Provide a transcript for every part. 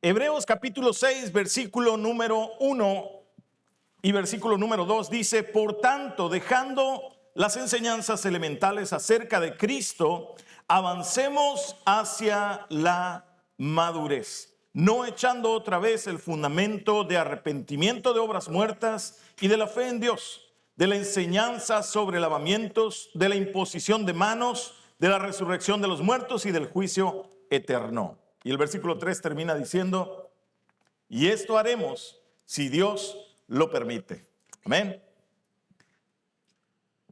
Hebreos capítulo 6, versículo número 1 y versículo número 2 dice: por tanto, dejando las enseñanzas elementales acerca de Cristo, avancemos hacia la madurez, no echando otra vez el fundamento de arrepentimiento de obras muertas y de la fe en Dios, de la enseñanza sobre lavamientos, de la imposición de manos, de la resurrección de los muertos y del juicio eterno. Y el versículo 3 termina diciendo: y esto haremos si Dios lo permite. Amén.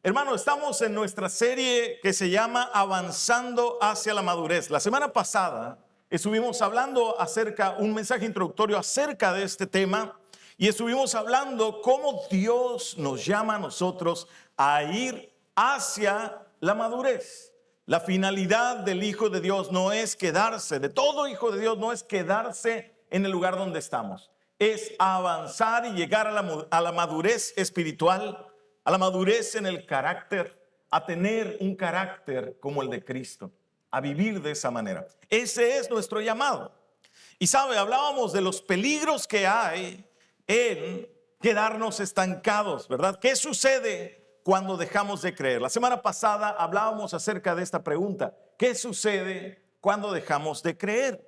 Hermano, estamos en nuestra serie que se llama Avanzando hacia la madurez. La semana pasada estuvimos hablando acerca, un mensaje introductorio acerca de este tema, y estuvimos hablando cómo Dios nos llama a nosotros a ir hacia la madurez. La finalidad del Hijo de Dios no es quedarse, de todo Hijo de Dios no es quedarse en el lugar donde estamos. Es avanzar y llegar a la madurez espiritual, a la madurez en el carácter, a tener un carácter como el de Cristo, a vivir de esa manera. Ese es nuestro llamado. Y sabe, hablábamos de los peligros que hay en quedarnos estancados, ¿verdad? ¿Qué sucede cuando dejamos de creer? La semana pasada hablábamos acerca de esta pregunta: ¿qué sucede cuando dejamos de creer?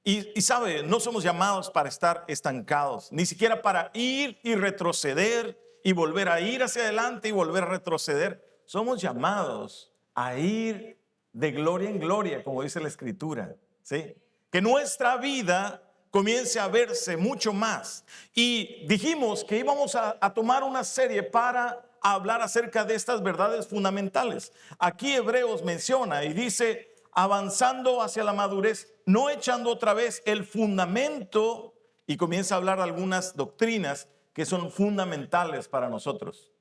Y sabe, no somos llamados para estar estancados, ni siquiera para ir y retroceder y volver a ir hacia adelante y volver a retroceder. Somos llamados a ir de gloria en gloria, como dice la Escritura, ¿sí? Que nuestra vida comience a verse mucho más. Y dijimos que íbamos a tomar una serie para hablar acerca de estas verdades fundamentales. Aquí Hebreos menciona y dice: avanzando hacia la madurez, no echando otra vez el fundamento, y comienza a hablar de algunas doctrinas que son fundamentales para nosotros.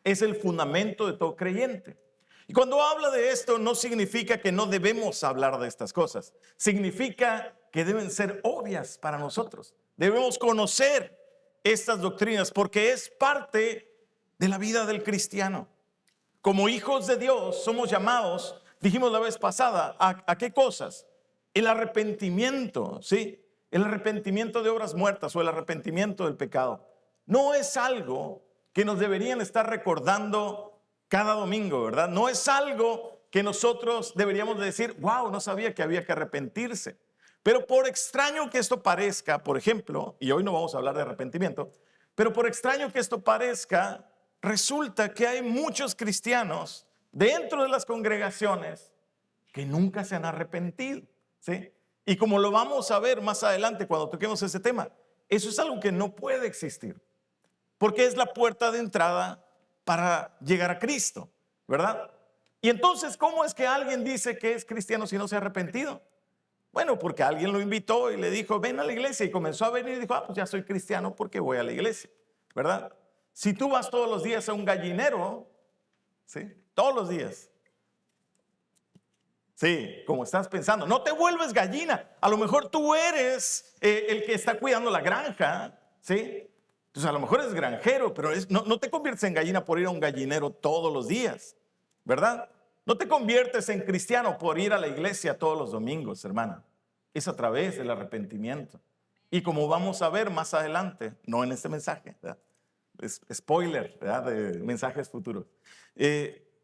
Es el fundamento de todo creyente. Y cuando habla de esto, no significa que no debemos hablar de estas cosas. Significa que deben ser obvias para nosotros. Debemos conocer estas doctrinas porque es parte de la vida del cristiano. Como hijos de Dios somos llamados, dijimos la vez pasada, ¿a qué cosas? El arrepentimiento, ¿sí? El arrepentimiento de obras muertas o el arrepentimiento del pecado. No es algo que nos deberían estar recordando cada domingo, ¿verdad? No es algo que nosotros deberíamos decir: wow, no sabía que había que arrepentirse. Pero por extraño que esto parezca, por ejemplo, y hoy no vamos a hablar de arrepentimiento, pero por extraño que esto parezca, resulta que hay muchos cristianos dentro de las congregaciones que nunca se han arrepentido, ¿sí? Y como lo vamos a ver más adelante cuando toquemos ese tema, eso es algo que no puede existir, porque es la puerta de entrada para llegar a Cristo, ¿verdad? Y entonces, ¿cómo es que alguien dice que es cristiano si no se ha arrepentido? Bueno, porque alguien lo invitó y le dijo: ven a la iglesia, y comenzó a venir y dijo: pues ya soy cristiano porque voy a la iglesia, ¿verdad? Si tú vas todos los días a un gallinero, ¿sí? Todos los días, sí, como estás pensando, no te vuelves gallina. A lo mejor tú eres el que está cuidando la granja, ¿sí? Entonces a lo mejor eres granjero, pero no te conviertes en gallina por ir a un gallinero todos los días, ¿verdad? No te conviertes en cristiano por ir a la iglesia todos los domingos, hermana. Es a través del arrepentimiento. Y como vamos a ver más adelante, no en este mensaje, ¿verdad? Es spoiler, ¿verdad? De mensajes futuros.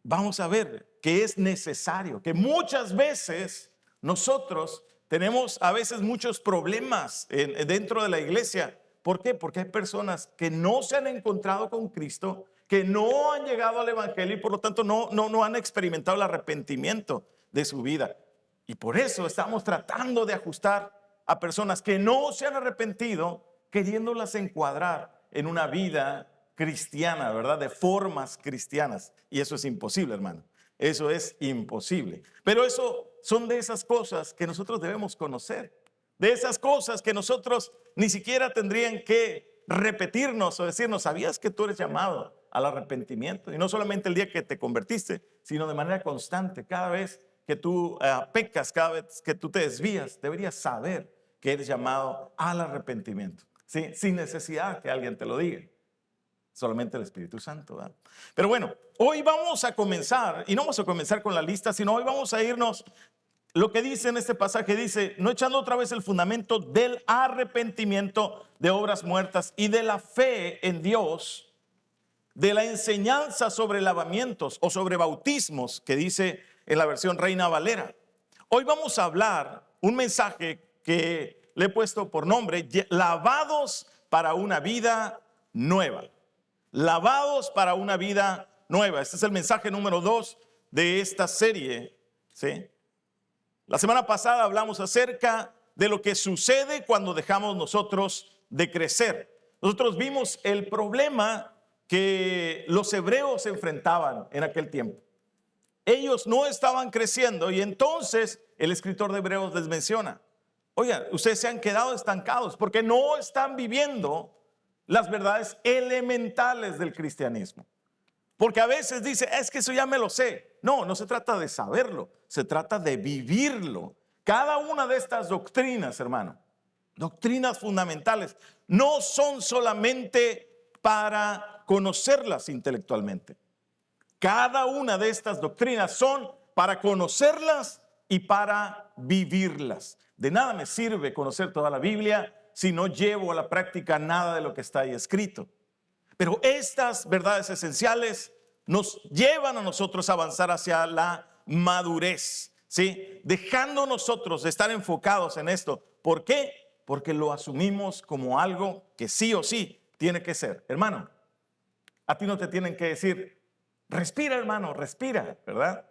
Vamos a ver que es necesario, que muchas veces nosotros tenemos a veces muchos problemas dentro de la iglesia. ¿Por qué? Porque hay personas que no se han encontrado con Cristo, que no han llegado al evangelio y por lo tanto no han experimentado el arrepentimiento de su vida. Y por eso estamos tratando de ajustar a personas que no se han arrepentido, queriéndolas encuadrar en una vida cristiana, ¿verdad? De formas cristianas. Y eso es imposible, hermano. Eso es imposible. Pero eso son de esas cosas que nosotros debemos conocer. De esas cosas que nosotros ni siquiera tendrían que repetirnos o decirnos: ¿sabías que tú eres llamado al arrepentimiento? Y no solamente el día que te convertiste, sino de manera constante. Cada vez que tú pecas, cada vez que tú te desvías, deberías saber que eres llamado al arrepentimiento, ¿sí? Sin necesidad que alguien te lo diga. Solamente el Espíritu Santo, ¿verdad? Pero bueno, hoy vamos a comenzar, y no vamos a comenzar con la lista, sino hoy vamos a irnos lo que dice en este pasaje, dice, no echando otra vez el fundamento del arrepentimiento de obras muertas y de la fe en Dios, de la enseñanza sobre lavamientos o sobre bautismos, que dice en la versión Reina Valera. Hoy vamos a hablar un mensaje que le he puesto por nombre, lavados para una vida nueva. Lavados para una vida nueva. Este es el mensaje número 2 de esta serie, ¿sí? La semana pasada hablamos acerca de lo que sucede cuando dejamos nosotros de crecer. Nosotros vimos el problema que los hebreos enfrentaban en aquel tiempo. Ellos no estaban creciendo y entonces el escritor de Hebreos les menciona, oigan, ustedes se han quedado estancados porque no están viviendo las verdades elementales del cristianismo. Porque a veces dice, es que eso ya me lo sé. No, no se trata de saberlo, se trata de vivirlo. Cada una de estas doctrinas, hermano, doctrinas fundamentales, no son solamente para conocerlas intelectualmente. Cada una de estas doctrinas son para conocerlas y para vivirlas. De nada me sirve conocer toda la Biblia si no llevo a la práctica nada de lo que está ahí escrito. Pero estas verdades esenciales nos llevan a nosotros a avanzar hacia la madurez, ¿sí? Dejando nosotros de estar enfocados en esto. ¿Por qué? Porque lo asumimos como algo que sí o sí tiene que ser. Hermano, a ti no te tienen que decir, respira, hermano, respira, ¿verdad?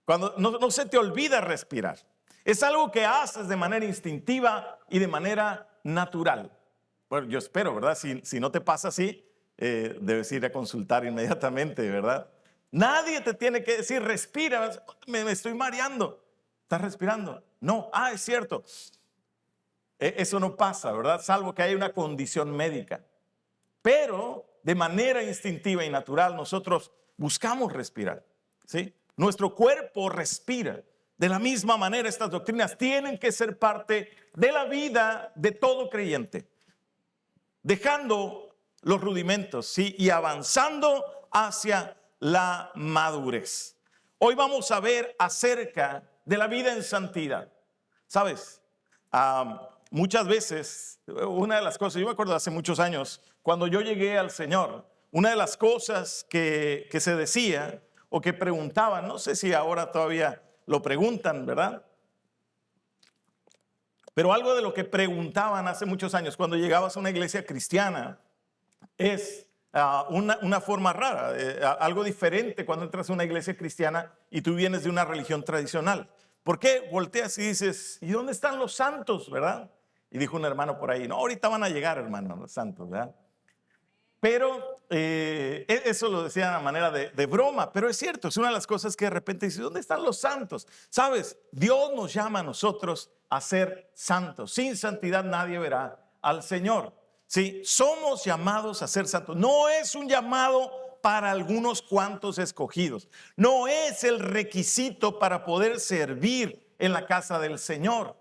Cuando no se te olvida respirar. Es algo que haces de manera instintiva y de manera natural. Bueno, yo espero, ¿verdad? Si no te pasa así, debes ir a consultar inmediatamente, ¿verdad? Nadie te tiene que decir, respira, me estoy mareando. ¿Estás respirando? No, es cierto. Eso no pasa, ¿verdad? Salvo que haya una condición médica. Pero de manera instintiva y natural nosotros buscamos respirar, ¿sí? Nuestro cuerpo respira. De la misma manera, estas doctrinas tienen que ser parte de la vida de todo creyente, dejando los rudimentos, ¿sí? Y avanzando hacia la madurez. Hoy vamos a ver acerca de la vida en santidad. ¿Sabes? Muchas veces, una de las cosas, yo me acuerdo hace muchos años, cuando yo llegué al Señor, una de las cosas que se decía o que preguntaban, no sé si ahora todavía lo preguntan, ¿verdad? Pero algo de lo que preguntaban hace muchos años cuando llegabas a una iglesia cristiana es una forma rara, algo diferente cuando entras a una iglesia cristiana y tú vienes de una religión tradicional. ¿Por qué volteas y dices, ¿y dónde están los santos, verdad? Y dijo un hermano por ahí, no, ahorita van a llegar, hermano, los santos, ¿verdad? Pero eso lo decía a manera de broma, pero es cierto, es una de las cosas que de repente dice, ¿dónde están los santos? ¿Sabes? Dios nos llama a nosotros a ser santos. Sin santidad nadie verá al Señor. Sí, somos llamados a ser santos. No es un llamado para algunos cuantos escogidos. No es el requisito para poder servir en la casa del Señor.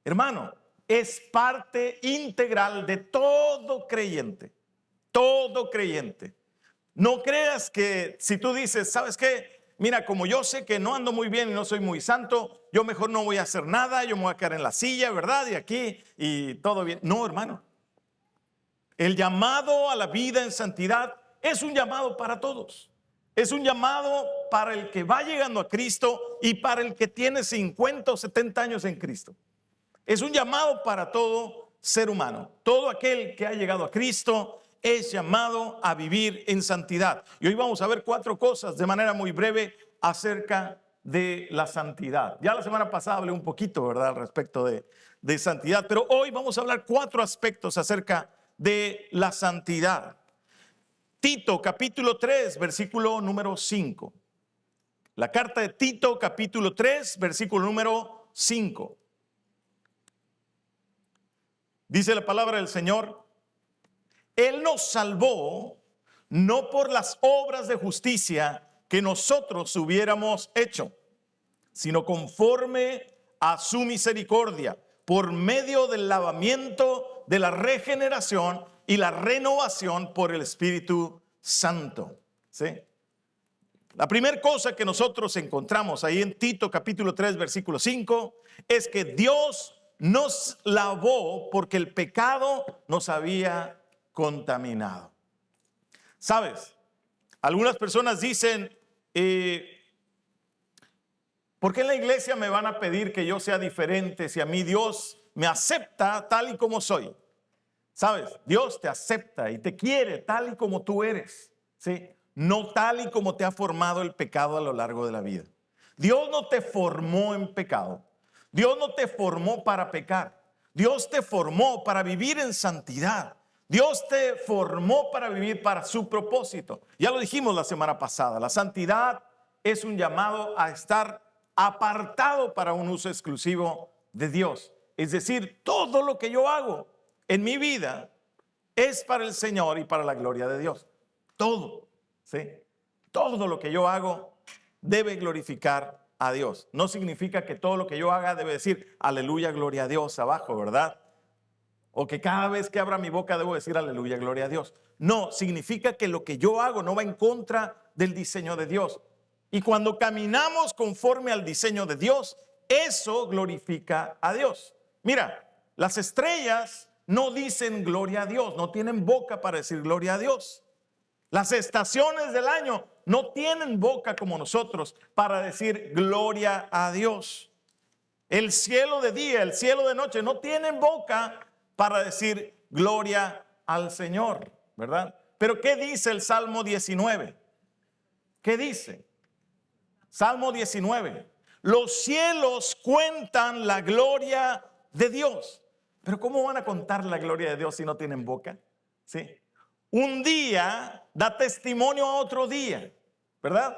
Hermano, es parte integral de todo creyente. Todo creyente. No creas que si tú dices, ¿sabes qué? Mira, como yo sé que no ando muy bien y no soy muy santo, yo mejor no voy a hacer nada, yo me voy a quedar en la silla, ¿verdad? Y aquí y todo bien. No, hermano. El llamado a la vida en santidad es un llamado para todos. Es un llamado para el que va llegando a Cristo y para el que tiene 50 o 70 años en Cristo. Es un llamado para todo ser humano. Todo aquel que ha llegado a Cristo es llamado a vivir en santidad. Y hoy vamos a ver 4 cosas de manera muy breve acerca de la santidad. Ya la semana pasada hablé un poquito, ¿verdad?, al respecto de santidad, pero hoy vamos a hablar 4 aspectos acerca de la santidad. Tito capítulo 3, versículo número 5. La carta de Tito capítulo 3, versículo número 5. Dice la palabra del Señor: Él nos salvó no por las obras de justicia que nosotros hubiéramos hecho, sino conforme a su misericordia, por medio del lavamiento de la regeneración y la renovación por el Espíritu Santo. ¿Sí? La primera cosa que nosotros encontramos ahí en Tito capítulo 3 versículo 5 es que Dios nos lavó porque el pecado nos había contaminado. ¿Sabes? Algunas personas dicen, ¿por qué en la iglesia me van a pedir que yo sea diferente si a mí Dios me acepta tal y como soy? ¿Sabes? Dios te acepta y te quiere tal y como tú eres, ¿sí? No tal y como te ha formado el pecado a lo largo de la vida. Dios no te formó en pecado. Dios no te formó para pecar. Dios te formó para vivir en santidad. Dios te formó para vivir para su propósito. Ya lo dijimos la semana pasada. La santidad es un llamado a estar apartado para un uso exclusivo de Dios. Es decir, todo lo que yo hago en mi vida es para el Señor y para la gloria de Dios. Todo, ¿sí? Todo lo que yo hago debe glorificar a Dios. No significa que todo lo que yo haga debe decir aleluya, gloria a Dios abajo, ¿verdad? O que cada vez que abra mi boca debo decir aleluya, gloria a Dios. No, significa que lo que yo hago no va en contra del diseño de Dios. Y cuando caminamos conforme al diseño de Dios, eso glorifica a Dios. Mira, las estrellas no dicen gloria a Dios, no tienen boca para decir gloria a Dios. Las estaciones del año no tienen boca como nosotros para decir gloria a Dios. El cielo de día, el cielo de noche no tienen boca para decir gloria al Señor, ¿verdad? Pero ¿qué dice el Salmo 19? ¿Qué dice? Salmo 19. Los cielos cuentan la gloria de Dios. Pero ¿cómo van a contar la gloria de Dios si no tienen boca? ¿Sí? Un día da testimonio a otro día, ¿verdad?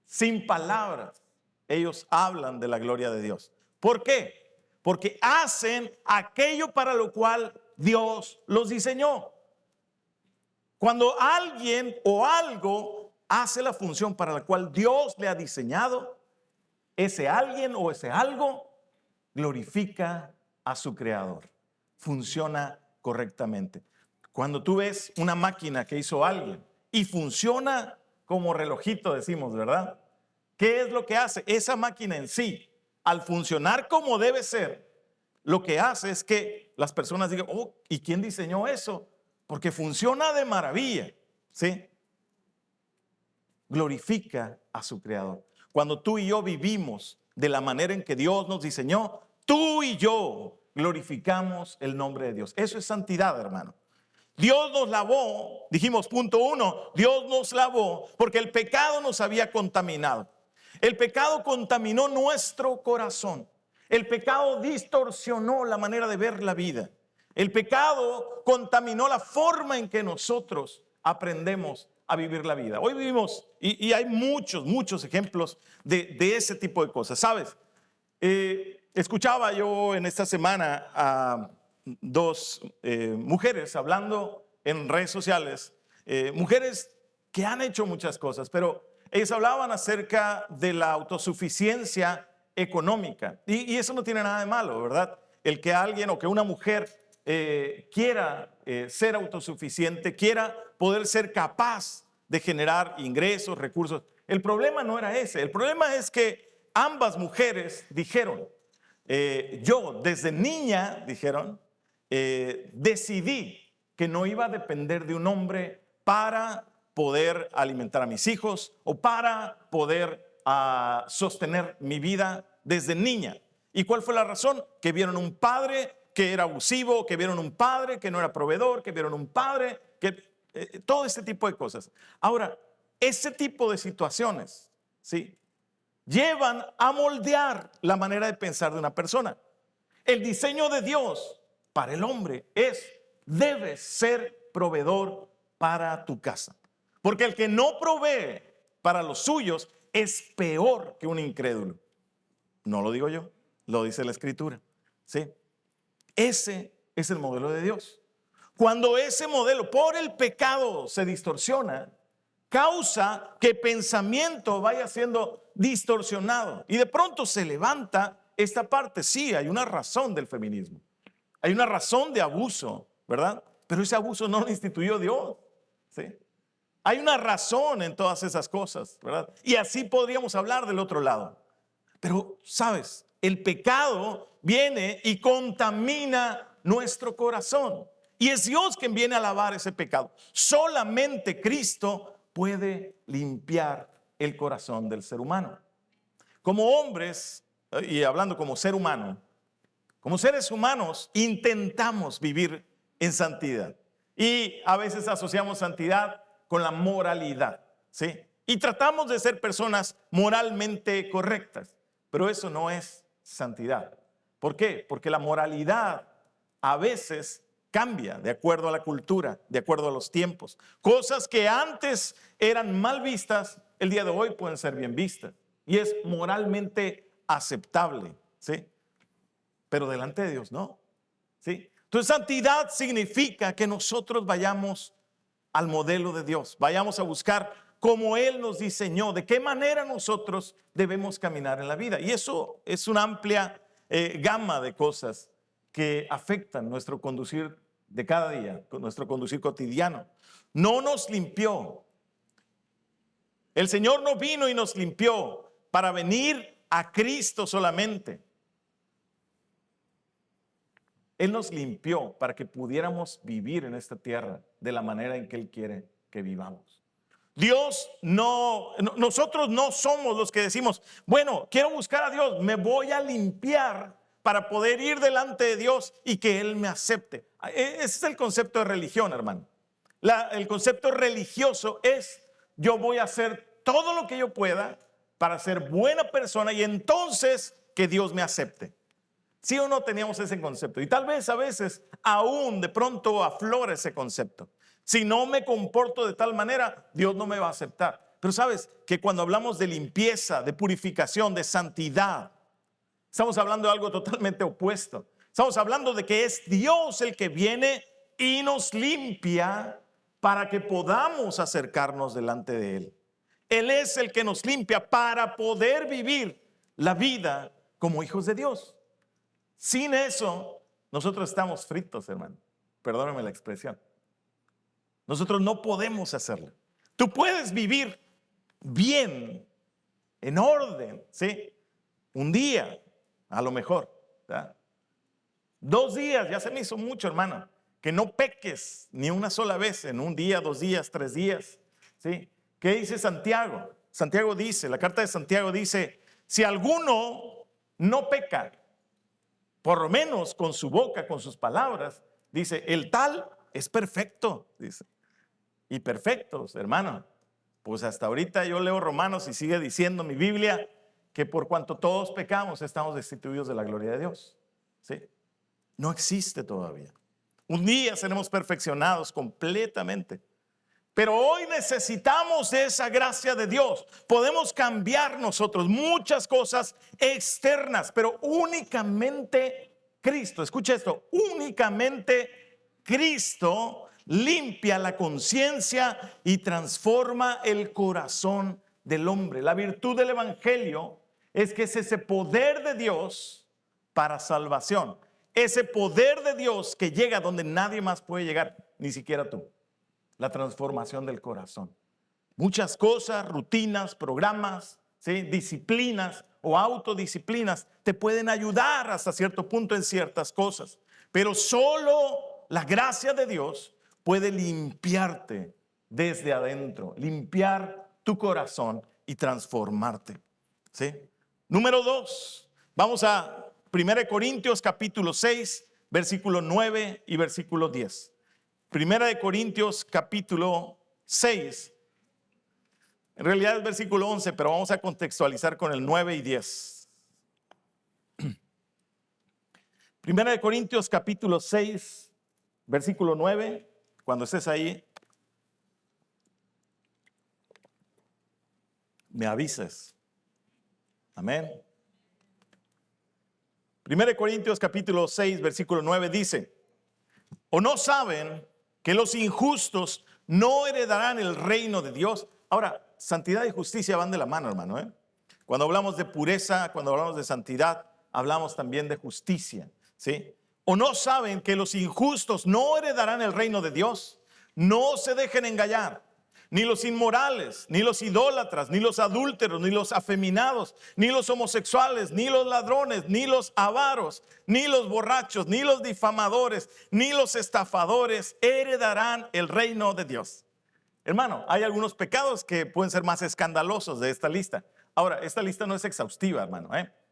Sin palabras, ellos hablan de la gloria de Dios. ¿Por qué? Porque hacen aquello para lo cual Dios los diseñó. Cuando alguien o algo hace la función para la cual Dios le ha diseñado, ese alguien o ese algo glorifica a su creador. Funciona correctamente. Cuando tú ves una máquina que hizo alguien y funciona como relojito, decimos, ¿verdad? ¿Qué es lo que hace? Esa máquina en sí, al funcionar como debe ser, lo que hace es que las personas digan, oh, ¿y quién diseñó eso? Porque funciona de maravilla, ¿sí? Glorifica a su creador. Cuando tú y yo vivimos de la manera en que Dios nos diseñó, tú y yo glorificamos el nombre de Dios. Eso es santidad, hermano. Dios nos lavó, dijimos punto 1, Dios nos lavó porque el pecado nos había contaminado. El pecado contaminó nuestro corazón. El pecado distorsionó la manera de ver la vida. El pecado contaminó la forma en que nosotros aprendemos a vivir la vida. Hoy vivimos, y hay muchos ejemplos de ese tipo de cosas. ¿Sabes? Escuchaba yo en esta semana a dos mujeres hablando en redes sociales, mujeres que han hecho muchas cosas, pero ellas hablaban acerca de la autosuficiencia económica. Y eso no tiene nada de malo, ¿verdad? El que alguien o que una mujer quiera ser autosuficiente, quiera poder ser capaz de generar ingresos, recursos. El problema no era ese. El problema es que ambas mujeres dijeron, yo desde niña, dijeron, decidí que no iba a depender de un hombre para poder alimentar a mis hijos o para poder sostener mi vida desde niña. ¿Y cuál fue la razón? Que vieron un padre que era abusivo, que vieron un padre que no era proveedor, que vieron un padre que todo este tipo de cosas. Ahora, ese tipo de situaciones, ¿sí?, llevan a moldear la manera de pensar de una persona. El diseño de Dios para el hombre debes ser proveedor para tu casa. Porque el que no provee para los suyos es peor que un incrédulo. No lo digo yo, lo dice la Escritura. ¿Sí? Ese es el modelo de Dios. Cuando ese modelo por el pecado se distorsiona, causa que pensamiento vaya siendo distorsionado. Y de pronto se levanta esta parte. Sí, hay una razón del feminismo. Hay una razón de abuso, ¿verdad? Pero ese abuso no lo instituyó Dios. ¿Sí? Hay una razón en todas esas cosas, ¿verdad? Y así podríamos hablar del otro lado. Pero, ¿sabes? El pecado viene y contamina nuestro corazón. Y es Dios quien viene a lavar ese pecado. Solamente Cristo puede limpiar el corazón del ser humano. Como hombres, y hablando como ser humano, como seres humanos, intentamos vivir en santidad. Y a veces asociamos santidad con la moralidad, ¿sí? Y tratamos de ser personas moralmente correctas. Pero eso no es santidad. ¿Por qué? Porque la moralidad a veces cambia de acuerdo a la cultura, de acuerdo a los tiempos. Cosas que antes eran mal vistas, el día de hoy pueden ser bien vistas. Y es moralmente aceptable, ¿sí? Pero delante de Dios no, ¿sí? Entonces, santidad significa que nosotros vayamos al modelo de Dios, vayamos a buscar como Él nos diseñó, de qué manera nosotros debemos caminar en la vida. Y eso es una amplia gama de cosas que afectan nuestro conducir de cada día, nuestro conducir cotidiano. No nos limpió. El Señor no vino y nos limpió para venir a Cristo solamente. Él nos limpió para que pudiéramos vivir en esta tierra de la manera en que Él quiere que vivamos. Nosotros no somos los que decimos, bueno, quiero buscar a Dios, me voy a limpiar para poder ir delante de Dios y que Él me acepte. Ese es el concepto de religión, hermano. El concepto religioso es, yo voy a hacer todo lo que yo pueda para ser buena persona y entonces que Dios me acepte. ¿Sí o no teníamos ese concepto? Y tal vez a veces aún de pronto aflora ese concepto. Si no me comporto de tal manera, Dios no me va a aceptar. Pero sabes que cuando hablamos de limpieza, de purificación, de santidad, estamos hablando de algo totalmente opuesto. Estamos hablando de que es Dios el que viene y nos limpia para que podamos acercarnos delante de Él. Él es el que nos limpia para poder vivir la vida como hijos de Dios. Sin eso, nosotros estamos fritos, hermano. Perdóname la expresión. Nosotros no podemos hacerlo. Tú puedes vivir bien, en orden, ¿sí? Un día, a lo mejor, ¿verdad? 2 días, ya se me hizo mucho, hermano. Que no peques ni una sola vez en un día, 2 días, 3 días, ¿sí? ¿Qué dice Santiago? Santiago dice, la carta de Santiago dice, si alguno no peca, por lo menos con su boca, con sus palabras, dice, el tal es perfecto, dice. Y perfectos, hermano. Pues hasta ahorita yo leo Romanos y sigue diciendo mi Biblia que por cuanto todos pecamos estamos destituidos de la gloria de Dios. ¿Sí? No existe todavía. Un día seremos perfeccionados completamente. Pero hoy necesitamos de esa gracia de Dios. Podemos cambiar nosotros muchas cosas externas, pero únicamente Cristo, escucha esto, únicamente Cristo limpia la conciencia y transforma el corazón del hombre. La virtud del evangelio es que es ese poder de Dios para salvación. Ese poder de Dios que llega donde nadie más puede llegar, ni siquiera tú. La transformación del corazón. Muchas cosas, rutinas, programas, ¿sí? Disciplinas o autodisciplinas te pueden ayudar hasta cierto punto en ciertas cosas. Pero solo la gracia de Dios puede limpiarte desde adentro, limpiar tu corazón y transformarte. ¿Sí? Número 2, vamos a 1 Corintios capítulo 6, versículo 9 y versículo 10. 1 Corintios capítulo 6, en realidad es versículo 11, pero vamos a contextualizar con el 9 y 10. 1 Corintios capítulo 6, versículo 9. Cuando estés ahí, me avises. Amén. 1 Corintios capítulo 6, versículo 9 dice, ¿o no saben que los injustos no heredarán el reino de Dios? Ahora, santidad y justicia van de la mano, hermano, ¿eh? Cuando hablamos de pureza, cuando hablamos de santidad, hablamos también de justicia, ¿sí? ¿O no saben que los injustos no heredarán el reino de Dios? No se dejen engañar. ni los inmorales, ni los idólatras, ni los adúlteros, ni los afeminados, ni los homosexuales, ni los ladrones, ni los avaros, ni los borrachos, ni los difamadores, ni los estafadores heredarán el reino de Dios. Hermano, hay algunos pecados que pueden ser más escandalosos de esta lista. Ahora, esta lista no es exhaustiva, hermano.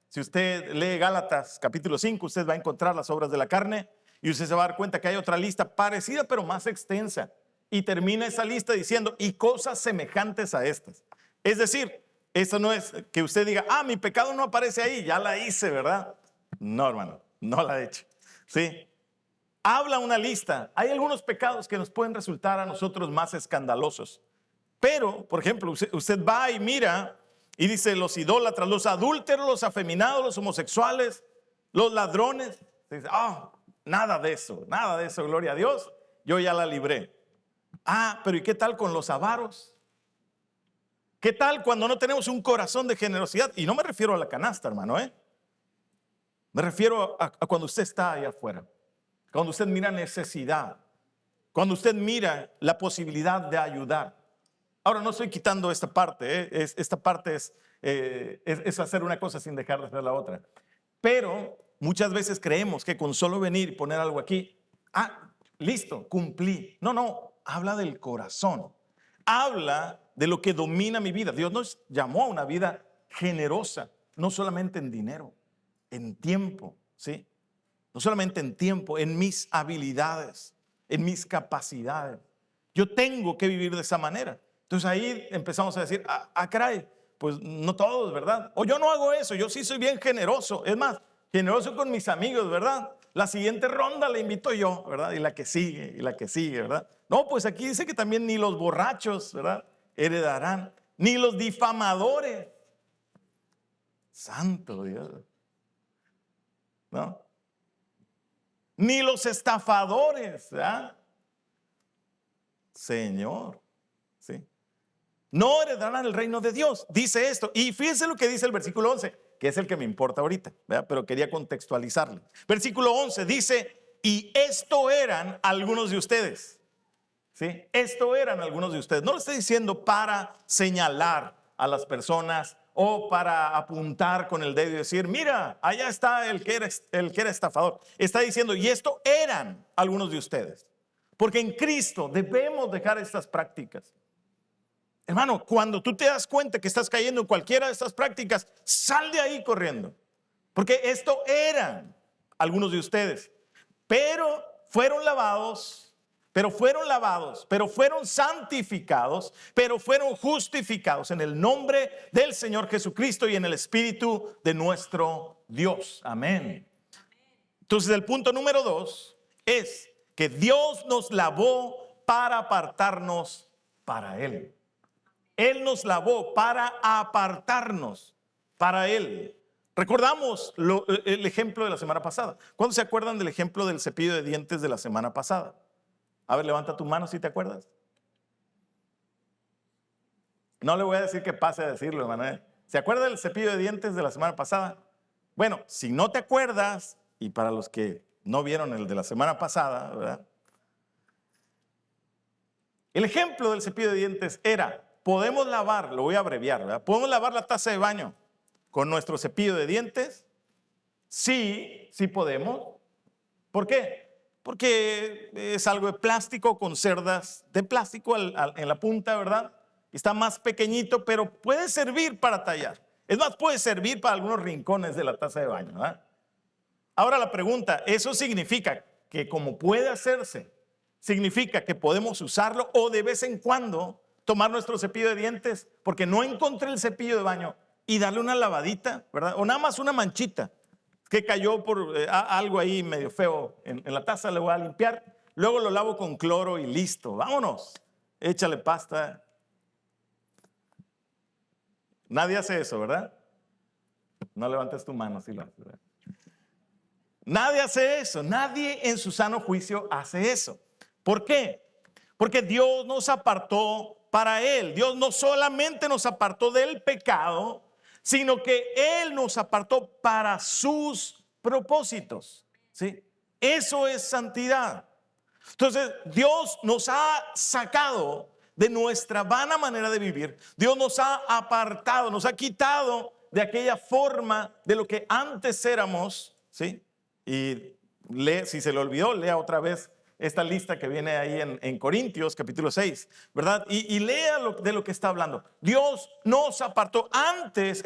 Si usted lee Gálatas capítulo 5, usted va a encontrar las obras de la carne y usted se va a dar cuenta que hay otra lista parecida pero más extensa. Y termina esa lista diciendo, y cosas semejantes a estas. Es decir, eso no es que usted diga, mi pecado no aparece ahí, ya la hice, ¿verdad? No, hermano, no la he hecho. ¿Sí? Habla una lista. Hay algunos pecados que nos pueden resultar a nosotros más escandalosos. Pero, por ejemplo, usted va y mira y dice los idólatras, los adúlteros, los afeminados, los homosexuales, los ladrones. Dice, nada de eso, gloria a Dios, yo ya la libré. Pero ¿y qué tal con los avaros? ¿Qué tal cuando no tenemos un corazón de generosidad? Y no me refiero a la canasta, hermano, Me refiero a cuando usted está allá afuera. Cuando usted mira necesidad, cuando usted mira la posibilidad de ayudar. Ahora no estoy quitando esta parte, esta parte es hacer una cosa sin dejar de hacer la otra. Pero muchas veces creemos que con solo venir y poner algo aquí, listo, cumplí. No, habla del corazón. Habla de lo que domina mi vida. Dios nos llamó a una vida generosa, no solamente en dinero, en tiempo, ¿sí? No solamente en tiempo, en mis habilidades, en mis capacidades. Yo tengo que vivir de esa manera. Entonces ahí empezamos a decir, caray, pues no todos, ¿verdad? O yo no hago eso, yo sí soy bien generoso. Es más, generoso con mis amigos, ¿verdad? La siguiente ronda la invito yo, ¿verdad? Y la que sigue, ¿verdad? No, pues aquí dice que también ni los borrachos, ¿verdad? Heredarán, ni los difamadores. Santo Dios. ¿No? Ni los estafadores, ¿verdad? Señor, ¿sí? No heredarán el reino de Dios, dice esto. Y fíjense lo que dice el versículo 11, que es el que me importa ahorita, ¿verdad? Pero quería contextualizarle. Versículo 11 dice, y esto eran algunos de ustedes, ¿sí? Esto eran algunos de ustedes. No lo estoy diciendo para señalar a las personas o para apuntar con el dedo y decir, mira, allá está el que era estafador. Está diciendo, y esto eran algunos de ustedes. Porque en Cristo debemos dejar estas prácticas. Hermano, cuando tú te das cuenta que estás cayendo en cualquiera de estas prácticas, sal de ahí corriendo. Porque esto eran algunos de ustedes. Pero fueron lavados, pero fueron santificados, pero fueron justificados en el nombre del Señor Jesucristo y en el Espíritu de nuestro Dios. Amén. Entonces el punto número 2 es que Dios nos lavó para apartarnos para Él. Él nos lavó para apartarnos para Él. Recordamos el ejemplo de la semana pasada. ¿Cuándo se acuerdan del ejemplo del cepillo de dientes de la semana pasada? A ver, levanta tu mano si te acuerdas. No le voy a decir que pase a decirlo, hermano. ¿Se acuerda del cepillo de dientes de la semana pasada? Bueno, si no te acuerdas, y para los que no vieron el de la semana pasada, ¿verdad? El ejemplo del cepillo de dientes era, podemos lavar, lo voy a abreviar, ¿verdad? Podemos lavar la taza de baño con nuestro cepillo de dientes. Sí podemos. ¿Por qué? Porque es algo de plástico con cerdas de plástico en la punta, ¿verdad? Está más pequeñito, pero puede servir para tallar. Es más, puede servir para algunos rincones de la taza de baño, ¿verdad? Ahora la pregunta, ¿eso significa que como puede hacerse, significa que podemos usarlo o de vez en cuando tomar nuestro cepillo de dientes porque no encontré el cepillo de baño y darle una lavadita, ¿verdad? O nada más una manchita que cayó por algo ahí medio feo en la taza, le voy a limpiar, luego lo lavo con cloro y listo, vámonos, échale pasta. Nadie hace eso, ¿verdad? No levantes tu mano si lo haces, ¿verdad? Nadie hace eso, nadie en su sano juicio hace eso. ¿Por qué? Porque Dios nos apartó para Él. Dios no solamente nos apartó del pecado, sino que Él nos apartó para sus propósitos, ¿sí? Eso es santidad. Entonces, Dios nos ha sacado de nuestra vana manera de vivir. Dios nos ha apartado, nos ha quitado de aquella forma de lo que antes éramos, ¿sí? Y si se le olvidó, lea otra vez esta lista que viene ahí en Corintios capítulo 6, ¿verdad? Y lea de lo que está hablando. Dios nos apartó antes,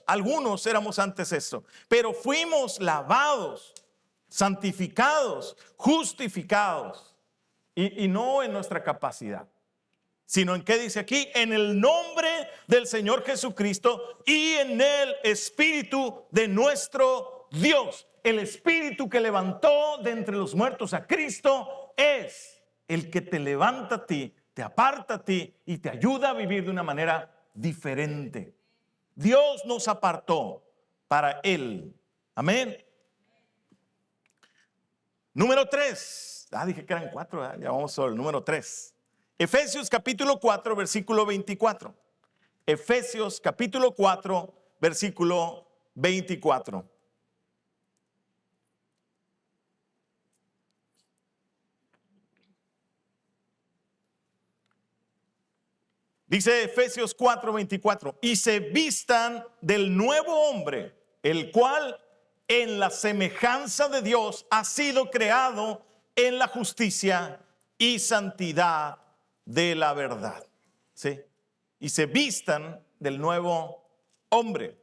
algunos éramos antes esto, pero fuimos lavados, santificados, justificados, y no en nuestra capacidad, sino en qué dice aquí, en el nombre del Señor Jesucristo y en el Espíritu de nuestro Dios. El Espíritu que levantó de entre los muertos a Cristo es el que te levanta a ti, te aparta a ti y te ayuda a vivir de una manera diferente. Dios nos apartó para Él. Amén. Número 3. Dije que eran 4, ya vamos sobre el número 3. Efesios capítulo 4, versículo 24. Efesios capítulo 4, versículo 24. Dice Efesios 4, 24. Y se vistan del nuevo hombre, el cual en la semejanza de Dios ha sido creado en la justicia y santidad de la verdad. ¿Sí? Y se vistan del nuevo hombre.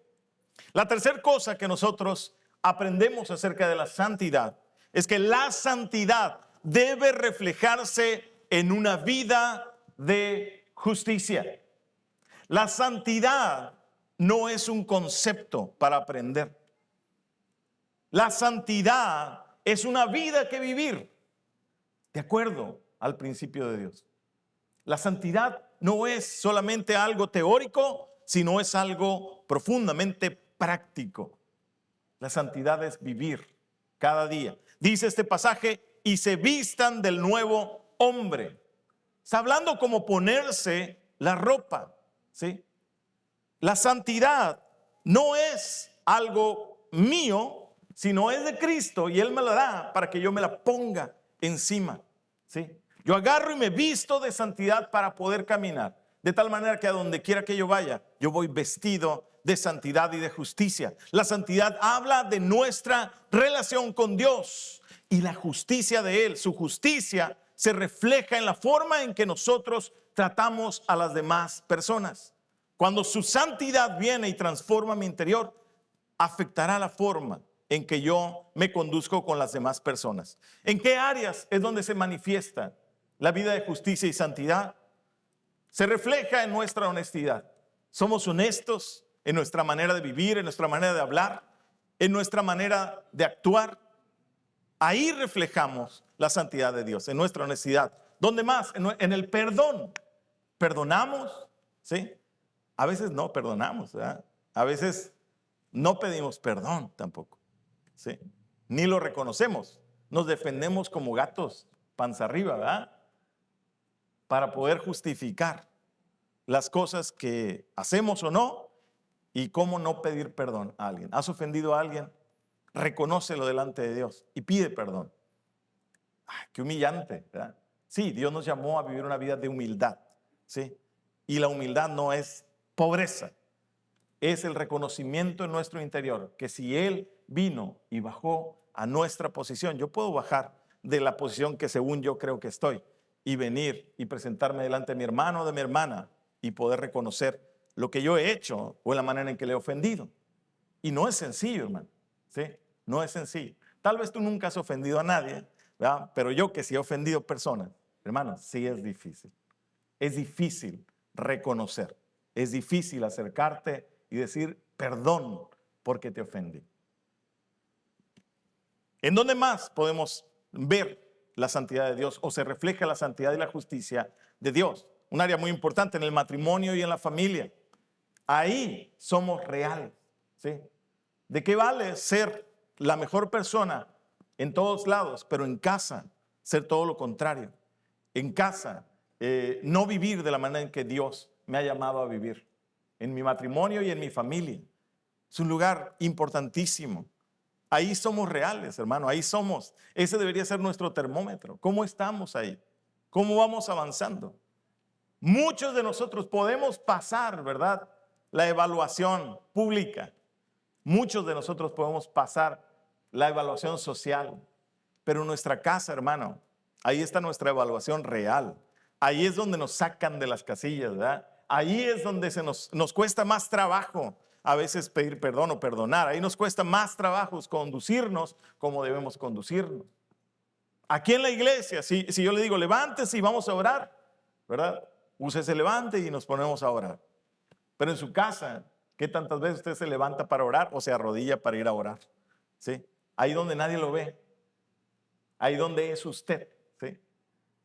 La tercera cosa que nosotros aprendemos acerca de la santidad es que la santidad debe reflejarse en una vida de justicia. La santidad no es un concepto para aprender. La santidad es una vida que vivir de acuerdo al principio de Dios. La santidad no es solamente algo teórico, sino es algo profundamente práctico. La santidad es vivir cada día. Dice este pasaje, y se vistan del nuevo hombre. Está hablando como ponerse la ropa, ¿sí? La santidad no es algo mío, sino es de Cristo y Él me la da para que yo me la ponga encima, ¿sí? Yo agarro y me visto de santidad para poder caminar, de tal manera que a donde quiera que yo vaya, yo voy vestido de santidad y de justicia. La santidad habla de nuestra relación con Dios y la justicia de Él. Su justicia se refleja en la forma en que nosotros tratamos a las demás personas. Cuando su santidad viene y transforma mi interior, afectará la forma en que yo me conduzco con las demás personas. ¿En qué áreas es donde se manifiesta la vida de justicia y santidad? Se refleja en nuestra honestidad. Somos honestos en nuestra manera de vivir, en nuestra manera de hablar, en nuestra manera de actuar. Ahí reflejamos la santidad de Dios, en nuestra honestidad. ¿Dónde más? En el perdón. Perdonamos, ¿sí? A veces no perdonamos, ¿verdad? A veces no pedimos perdón tampoco, ¿sí? Ni lo reconocemos. Nos defendemos como gatos, panza arriba, ¿verdad? Para poder justificar las cosas que hacemos o no y cómo no pedir perdón a alguien. ¿Has ofendido a alguien? Reconócelo delante de Dios y pide perdón. Qué humillante, ¿verdad? Sí, Dios nos llamó a vivir una vida de humildad, ¿sí? Y la humildad no es pobreza, es el reconocimiento en nuestro interior que si Él vino y bajó a nuestra posición, yo puedo bajar de la posición que según yo creo que estoy y venir y presentarme delante de mi hermano o de mi hermana y poder reconocer lo que yo he hecho o la manera en que le he ofendido. Y no es sencillo, hermano, ¿sí? No es sencillo. Tal vez tú nunca has ofendido a nadie, ¿verdad? Pero yo que sí he ofendido personas, hermano, sí es difícil. Es difícil reconocer. Es difícil acercarte y decir perdón porque te ofendí. ¿En dónde más podemos ver la santidad de Dios o se refleja la santidad y la justicia de Dios? Un área muy importante en el matrimonio y en la familia. Ahí somos reales, ¿sí? ¿De qué vale ser la mejor persona en todos lados, pero en casa ser todo lo contrario? En casa no vivir de la manera en que Dios me ha llamado a vivir. En mi matrimonio y en mi familia. Es un lugar importantísimo. Ahí somos reales, hermano, ahí somos. Ese debería ser nuestro termómetro. ¿Cómo estamos ahí? ¿Cómo vamos avanzando? Muchos de nosotros podemos pasar, ¿verdad?, la evaluación pública. Muchos de nosotros podemos pasar la evaluación social. Pero en nuestra casa, hermano, ahí está nuestra evaluación real. Ahí es donde nos sacan de las casillas, ¿verdad? Ahí es donde nos cuesta más trabajo a veces pedir perdón o perdonar. Ahí nos cuesta más trabajo conducirnos como debemos conducirnos. Aquí en la iglesia, si yo le digo, levántese y vamos a orar, ¿verdad? Usted se levante y nos ponemos a orar. Pero en su casa, ¿qué tantas veces usted se levanta para orar o se arrodilla para ir a orar? ¿Sí? Ahí donde nadie lo ve. Ahí donde es usted. ¿Sí?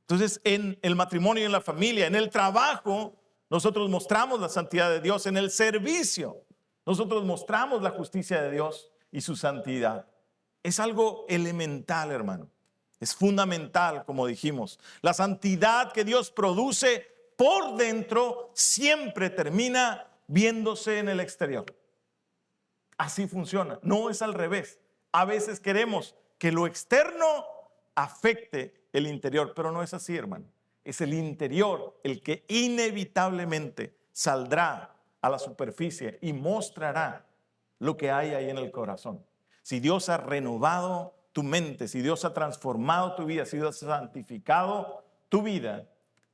Entonces, en el matrimonio, en la familia, en el trabajo, nosotros mostramos la santidad de Dios. En el servicio, nosotros mostramos la justicia de Dios y su santidad. Es algo elemental, hermano. Es fundamental, como dijimos. La santidad que Dios produce por dentro siempre termina viéndose en el exterior. Así funciona. No es al revés. A veces queremos que lo externo afecte el interior, pero no es así, hermano. Es el interior el que inevitablemente saldrá a la superficie y mostrará lo que hay ahí en el corazón. Si Dios ha renovado tu mente, si Dios ha transformado tu vida, si Dios ha santificado tu vida,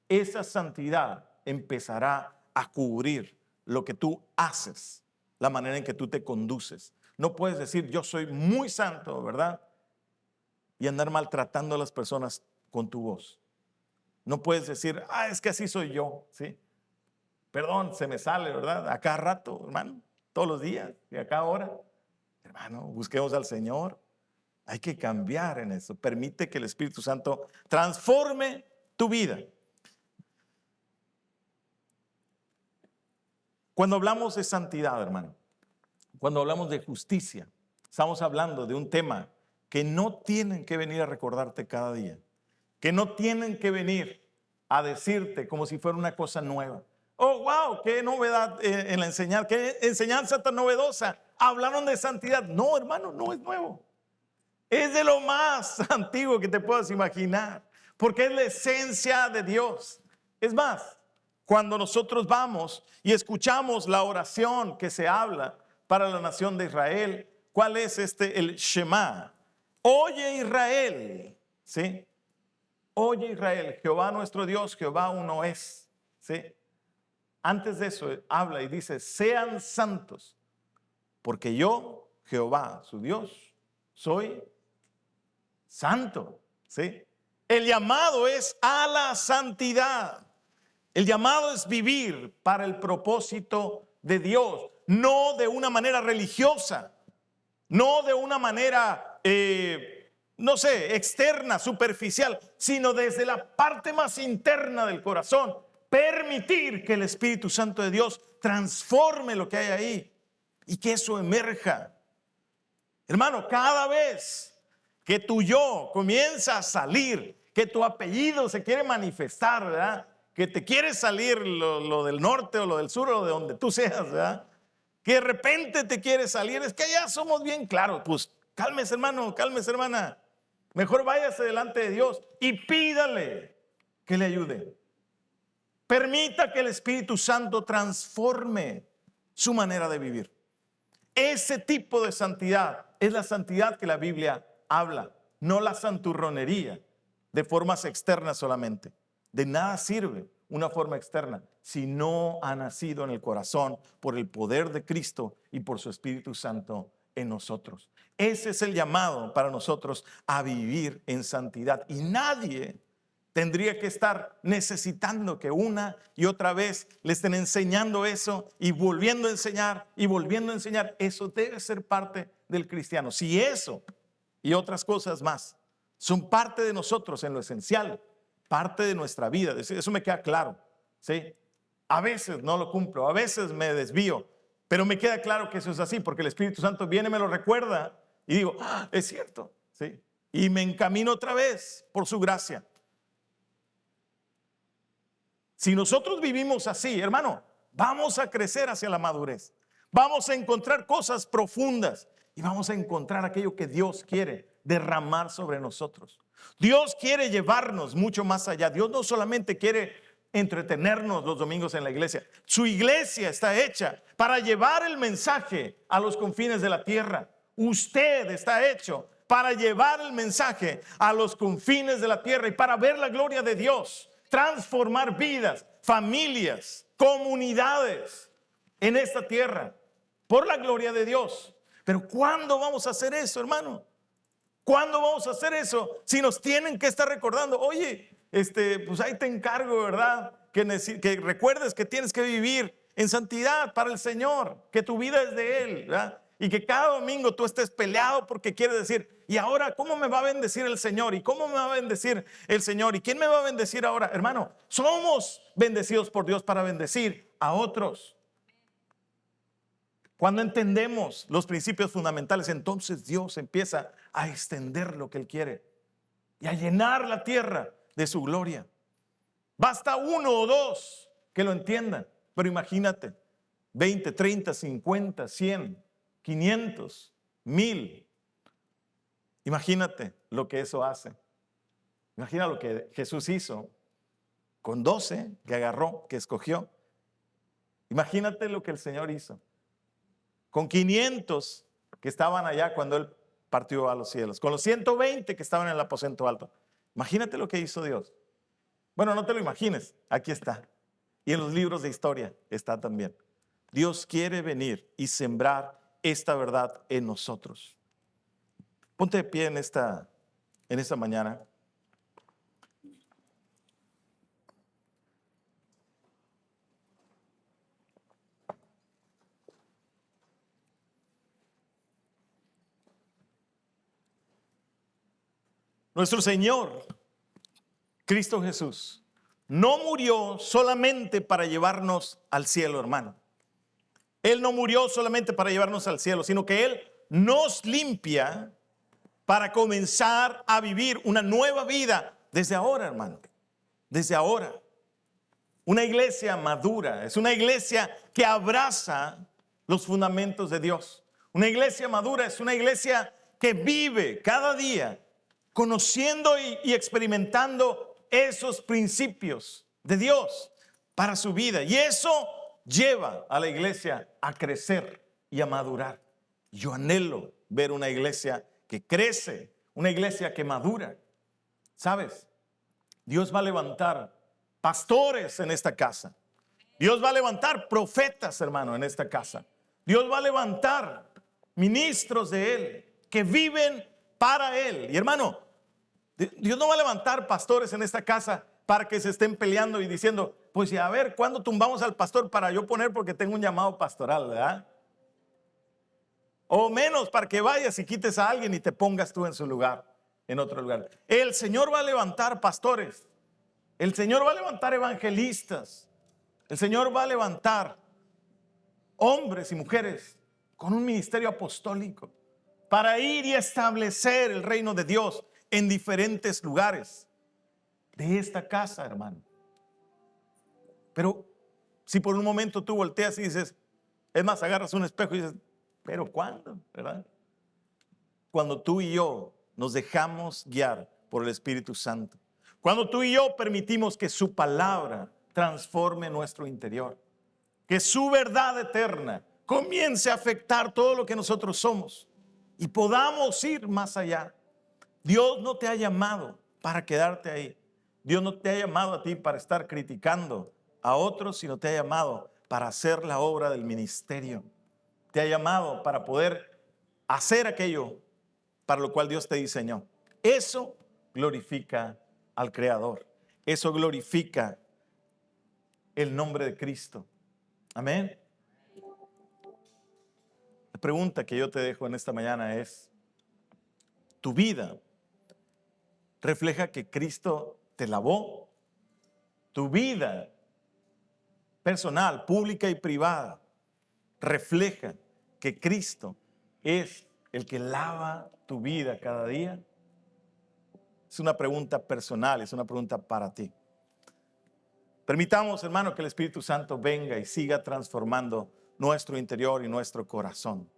esa santidad empezará a cubrir lo que tú haces, la manera en que tú te conduces. No puedes decir, yo soy muy santo, ¿verdad?, y andar maltratando a las personas con tu voz. No puedes decir, es que así soy yo, ¿sí? Perdón, se me sale, ¿verdad? A cada rato, hermano, todos los días y a cada hora. Hermano, busquemos al Señor. Hay que cambiar en eso. Permite que el Espíritu Santo transforme tu vida. Cuando hablamos de santidad, hermano, cuando hablamos de justicia, estamos hablando de un tema que no tienen que venir a recordarte cada día, que no tienen que venir a decirte como si fuera una cosa nueva. Oh, wow, qué novedad en la enseñanza, qué enseñanza tan novedosa. Hablaron de santidad. No, hermano, no es nuevo. Es de lo más antiguo que te puedas imaginar, porque es la esencia de Dios. Es más, cuando nosotros vamos y escuchamos la oración que se habla para la nación de Israel, ¿cuál es el Shema? Oye Israel, ¿sí? Oye Israel, Jehová nuestro Dios, Jehová uno es, ¿sí? Antes de eso habla y dice, sean santos, porque yo, Jehová, su Dios, soy santo, ¿sí? El llamado es a la santidad. El llamado es vivir para el propósito de Dios, no de una manera religiosa, no de una manera no sé, externa, superficial, sino desde la parte más interna del corazón. Permitir que el Espíritu Santo de Dios transforme lo que hay ahí y que eso emerja. Hermano, cada vez que tu yo comienza a salir, que tu apellido se quiere manifestar, ¿verdad?, que te quiere salir lo del norte o lo del sur o de donde tú seas, ¿verdad?, que de repente te quiere salir, es que ya somos bien claros. Pues cálmese, hermano, cálmese, hermana. Mejor váyase delante de Dios y pídale que le ayude. Permita que el Espíritu Santo transforme su manera de vivir. Ese tipo de santidad es la santidad que la Biblia habla, no la santurronería de formas externas solamente. De nada sirve una forma externa si no ha nacido en el corazón por el poder de Cristo y por su Espíritu Santo en nosotros. Ese es el llamado para nosotros a vivir en santidad. Y nadie tendría que estar necesitando que una y otra vez le estén enseñando eso y volviendo a enseñar y volviendo a enseñar. Eso debe ser parte del cristiano. Si eso y otras cosas más son parte de nosotros en lo esencial, parte de nuestra vida, eso me queda claro, ¿sí? A veces no lo cumplo, a veces me desvío, pero me queda claro que eso es así, porque el Espíritu Santo viene, me lo recuerda y digo, es cierto, ¿sí? Y me encamino otra vez por su gracia. Si nosotros vivimos así, hermano, vamos a crecer hacia la madurez. Vamos a encontrar cosas profundas y vamos a encontrar aquello que Dios quiere derramar sobre nosotros. Dios quiere llevarnos mucho más allá. Dios no solamente quiere entretenernos los domingos en la iglesia. Su iglesia está hecha para llevar el mensaje a los confines de la tierra. Usted está hecho para llevar el mensaje a los confines de la tierra y para ver la gloria de Dios, transformar vidas, familias, comunidades en esta tierra por la gloria de Dios. Pero ¿cuándo vamos a hacer eso, hermano? ¿Cuándo vamos a hacer eso? Si nos tienen que estar recordando, oye, pues ahí te encargo, ¿verdad? Que recuerdes que tienes que vivir en santidad para el Señor, que tu vida es de Él, ¿verdad? Y que cada domingo tú estés peleado porque quieres decir, ¿y ahora cómo me va a bendecir el Señor? ¿Y cómo me va a bendecir el Señor? ¿Y quién me va a bendecir ahora? Hermano, somos bendecidos por Dios para bendecir a otros. Cuando entendemos los principios fundamentales, entonces Dios empieza a extender lo que Él quiere y a llenar la tierra de su gloria. Basta uno o dos que lo entiendan, pero imagínate, 20, 30, 50, 100, 500, 1000. Imagínate lo que eso hace. Imagina lo que Jesús hizo con 12 que agarró, que escogió. Imagínate lo que el Señor hizo con 500 que estaban allá cuando Él partió a los cielos, con los 120 que estaban en el aposento alto. Imagínate lo que hizo Dios. Bueno, no te lo imagines, aquí está. Y en los libros de historia está también. Dios quiere venir y sembrar esta verdad en nosotros. Ponte de pie en esta mañana. Nuestro Señor, Cristo Jesús, no murió solamente para llevarnos al cielo, hermano. Él no murió solamente para llevarnos al cielo, sino que Él nos limpia para comenzar a vivir una nueva vida desde ahora, hermano. Desde ahora. Una iglesia madura, es una iglesia que abraza los fundamentos de Dios. Una iglesia madura es una iglesia que vive cada día conociendo y experimentando esos principios de Dios para su vida. Y eso lleva a la iglesia a crecer y a madurar. Yo anhelo ver una iglesia que crece, una iglesia que madura. ¿Sabes? Dios va a levantar pastores en esta casa. Dios va a levantar profetas, hermano, en esta casa. Dios va a levantar ministros de Él que viven para Él. Y hermano, Dios no va a levantar pastores en esta casa para que se estén peleando y diciendo, pues a ver, ¿cuándo tumbamos al pastor para yo poner porque tengo un llamado pastoral, ¿verdad? O menos para que vayas y quites a alguien y te pongas tú en su lugar, en otro lugar. El Señor va a levantar pastores. El Señor va a levantar evangelistas. El Señor va a levantar hombres y mujeres con un ministerio apostólico para ir y establecer el reino de Dios en diferentes lugares de esta casa, hermano. Pero si por un momento tú volteas y dices, es más, agarras un espejo y dices, ¿pero cuándo? ¿Verdad? Cuando tú y yo nos dejamos guiar por el Espíritu Santo. Cuando tú y yo permitimos que su palabra transforme nuestro interior. Que su verdad eterna comience a afectar todo lo que nosotros somos y podamos ir más allá. Dios no te ha llamado para quedarte ahí. Dios no te ha llamado a ti para estar criticando a otros, sino te ha llamado para hacer la obra del ministerio. Te ha llamado para poder hacer aquello para lo cual Dios te diseñó. Eso glorifica al Creador. Eso glorifica el nombre de Cristo. Amén. La pregunta que yo te dejo en esta mañana es, ¿tu vida refleja que Cristo te lavó? ¿Tu vida personal, pública y privada, refleja que Cristo es el que lava tu vida cada día? Es una pregunta personal, es una pregunta para ti. Permitamos, hermano, que el Espíritu Santo venga y siga transformando nuestro interior y nuestro corazón.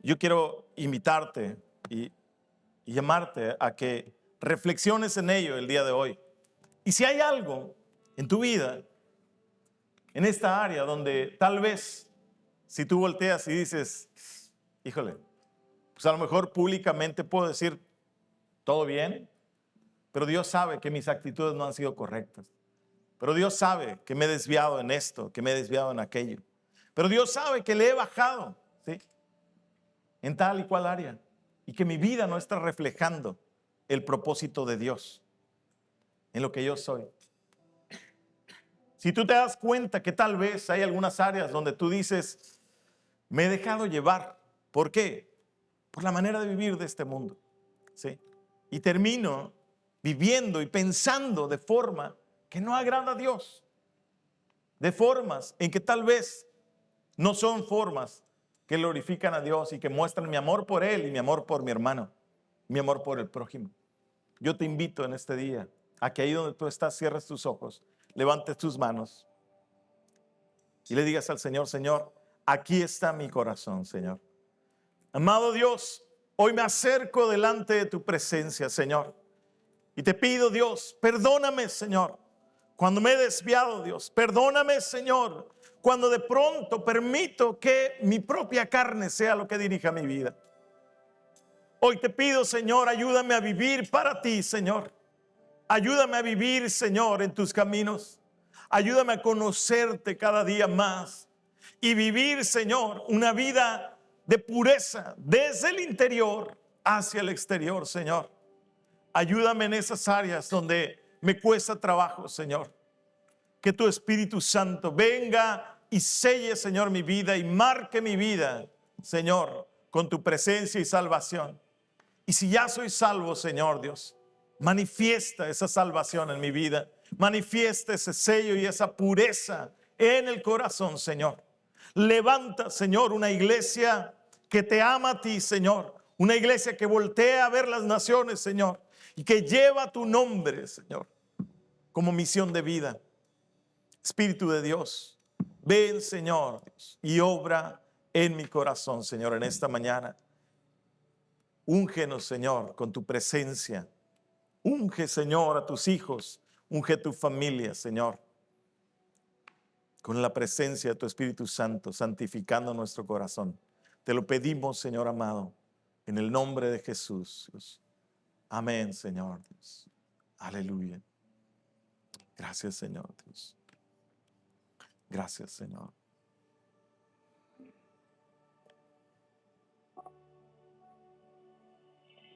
Yo quiero invitarte y llamarte a que reflexiones en ello el día de hoy. Y si hay algo en tu vida, en esta área donde tal vez si tú volteas y dices, híjole, pues a lo mejor públicamente puedo decir todo bien, pero Dios sabe que mis actitudes no han sido correctas. Pero Dios sabe que me he desviado en esto, que me he desviado en aquello. Pero Dios sabe que le he bajado, ¿sí?, en tal y cual área, y que mi vida no está reflejando el propósito de Dios en lo que yo soy. Si tú te das cuenta que tal vez hay algunas áreas donde tú dices, me he dejado llevar. ¿Por qué? Por la manera de vivir de este mundo, ¿sí? Y termino viviendo y pensando de forma que no agrada a Dios. De formas en que tal vez no son formas que glorifican a Dios y que muestran mi amor por Él y mi amor por mi hermano, mi amor por el prójimo. Yo te invito en este día a que ahí donde tú estás cierres tus ojos, levantes tus manos y le digas al Señor, Señor, aquí está mi corazón, Señor. Amado Dios, hoy me acerco delante de tu presencia, Señor. Y te pido, Dios, perdóname, Señor, cuando me he desviado, Dios. Perdóname, Señor, cuando de pronto permito que mi propia carne sea lo que dirija mi vida. Hoy te pido, Señor, ayúdame a vivir para ti, Señor. Ayúdame a vivir, Señor, en tus caminos. Ayúdame a conocerte cada día más y vivir, Señor, una vida de pureza desde el interior hacia el exterior, Señor. Ayúdame en esas áreas donde me cuesta trabajo, Señor. Que tu Espíritu Santo venga y selle, Señor, mi vida y marque mi vida, Señor, con tu presencia y salvación. Y si ya soy salvo, Señor Dios, manifiesta esa salvación en mi vida. Manifiesta ese sello y esa pureza en el corazón, Señor. Levanta, Señor, una iglesia que te ama a ti, Señor. Una iglesia que voltea a ver las naciones, Señor, y que lleva tu nombre, Señor, como misión de vida. Espíritu de Dios, ven, Señor, Dios, y obra en mi corazón, Señor, en esta mañana. Úngenos, Señor, con tu presencia. Unge, Señor, a tus hijos. Unge a tu familia, Señor, con la presencia de tu Espíritu Santo, santificando nuestro corazón. Te lo pedimos, Señor amado, en el nombre de Jesús, Dios. Amén, Señor Dios. Aleluya. Gracias, Señor Dios. Gracias, Señor.